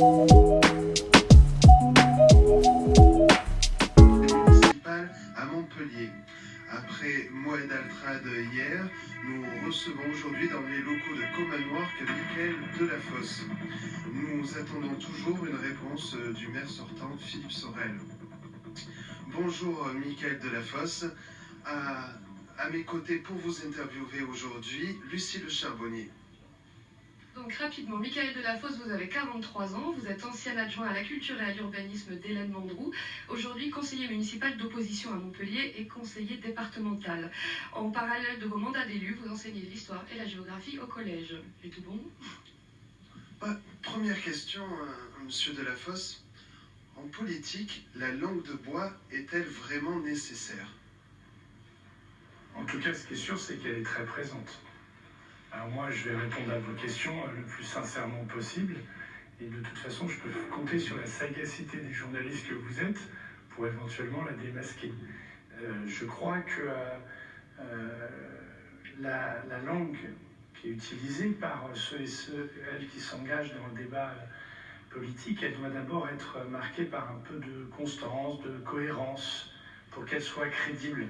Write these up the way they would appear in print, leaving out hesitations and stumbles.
Municipal à Montpellier. Après Moed Altrad hier, nous recevons aujourd'hui dans les locaux de Comanoir Michael Delafosse. Nous attendons toujours une réponse du maire sortant Philippe Sorel. Bonjour Michael Delafosse. À mes côtés pour vous interviewer aujourd'hui, Lucie Le Charbonnier. Donc rapidement, Michael Delafosse, vous avez 43 ans, vous êtes ancien adjoint à la culture et à l'urbanisme d'Hélène Mandroux, aujourd'hui conseiller municipal d'opposition à Montpellier et conseiller départemental. En parallèle de vos mandats d'élu, vous enseignez l'histoire et la géographie au collège. J'ai tout bon ? Première question, monsieur Delafosse. En politique, la langue de bois est-elle vraiment nécessaire ? En tout cas, ce qui est sûr, c'est qu'elle est très présente. Alors moi, je vais répondre à vos questions le plus sincèrement possible. Et de toute façon, je peux compter sur la sagacité des journalistes que vous êtes pour éventuellement la démasquer. Je crois que la langue qui est utilisée par ceux et celles qui s'engagent dans le débat politique, elle doit d'abord être marquée par un peu de constance, de cohérence, pour qu'elle soit crédible.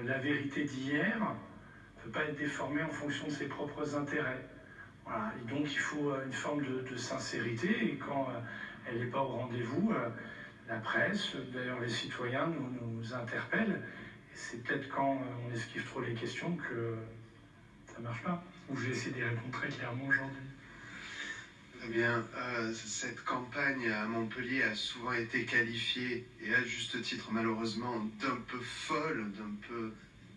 La vérité d'hier ne peut pas être déformée en fonction de ses propres intérêts. Voilà. Et donc il faut une forme de sincérité, et quand elle n'est pas au rendez-vous, la presse, d'ailleurs les citoyens nous interpellent, et c'est peut-être quand on esquive trop les questions que ça ne marche pas. Ou j'ai essayé d'y répondre très clairement aujourd'hui. Eh bien, cette campagne à Montpellier a souvent été qualifiée, et à juste titre malheureusement, d'un peu folle, d'un peu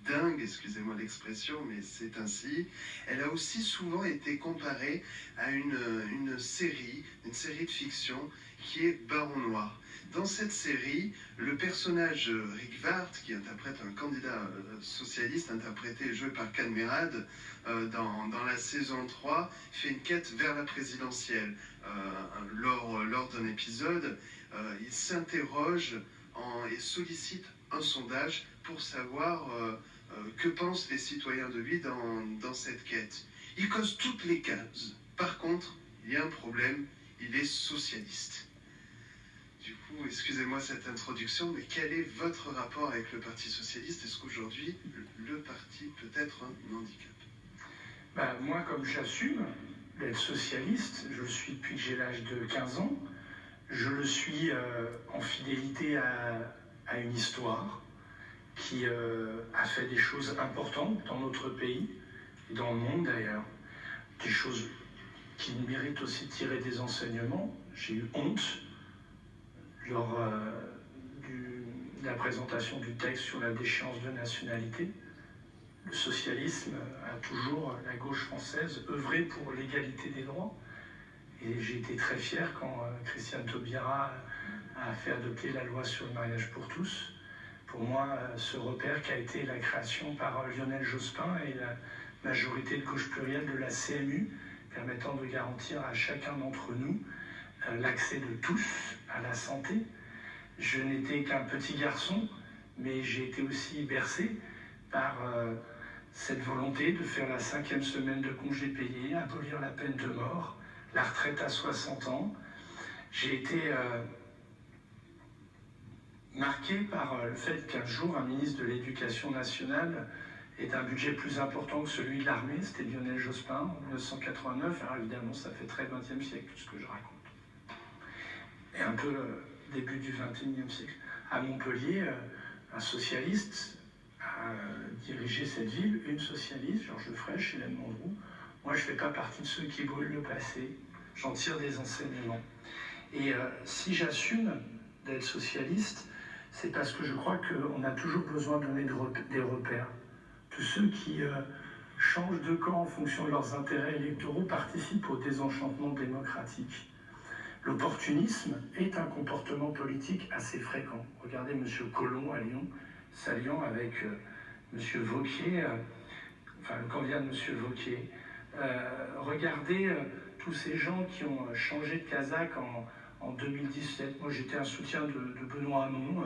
dingue, excusez-moi l'expression, mais c'est ainsi. Elle a aussi souvent été comparée à une série de fiction qui est Baron Noir. Dans cette série, le personnage Rick Vart, qui interprète un candidat socialiste interprété et joué par Cadmerade, dans la saison 3, fait une quête vers la présidentielle. Lors d'un épisode, il s'interroge et sollicite un sondage pour savoir que pensent les citoyens de lui dans cette quête. Il cause toutes les cases. Par contre, il y a un problème, il est socialiste. Du coup, excusez-moi cette introduction, mais quel est votre rapport avec le Parti socialiste ? Est-ce qu'aujourd'hui, le parti peut être un handicap ? Moi, comme j'assume d'être socialiste, je le suis depuis que j'ai l'âge de 15 ans, je le suis en fidélité à une histoire qui a fait des choses importantes dans notre pays et dans le monde d'ailleurs, des choses qui méritent aussi de tirer des enseignements. J'ai eu honte lors de la présentation du texte sur la déchéance de nationalité. Le socialisme a toujours, la gauche française, œuvré pour l'égalité des droits. Et j'ai été très fier quand Christiane Taubira a fait adopter la loi sur le mariage pour tous. Pour moi, ce repère qui a été la création par Lionel Jospin et la majorité de gauche plurielle de la CMU, permettant de garantir à chacun d'entre nous l'accès de tous à la santé. Je n'étais qu'un petit garçon, mais j'ai été aussi bercé par cette volonté de faire la 5e semaine de congé payé, abolir la peine de mort, la retraite à 60 ans. J'ai été marqué par le fait qu'un jour, un ministre de l'Éducation nationale ait un budget plus important que celui de l'armée. C'était Lionel Jospin en 1989. Alors évidemment, ça fait très 20e siècle, tout ce que je raconte. Et un peu début du 21e siècle. À Montpellier, un socialiste a dirigé cette ville, une socialiste, Georges Frêche, Hélène Mandroux. Moi, je ne fais pas partie de ceux qui brûlent le passé. J'en tire des enseignements. Et si j'assume d'être socialiste, c'est parce que je crois qu'on a toujours besoin de donner des repères. Tous ceux qui changent de camp en fonction de leurs intérêts électoraux participent au désenchantement démocratique. L'opportunisme est un comportement politique assez fréquent. Regardez M. Collomb à Lyon, s'alliant avec M. Wauquiez, le candidat de M. Wauquiez. Regardez tous ces gens qui ont changé de casaque en 2017. Moi, j'étais un soutien de Benoît Hamon.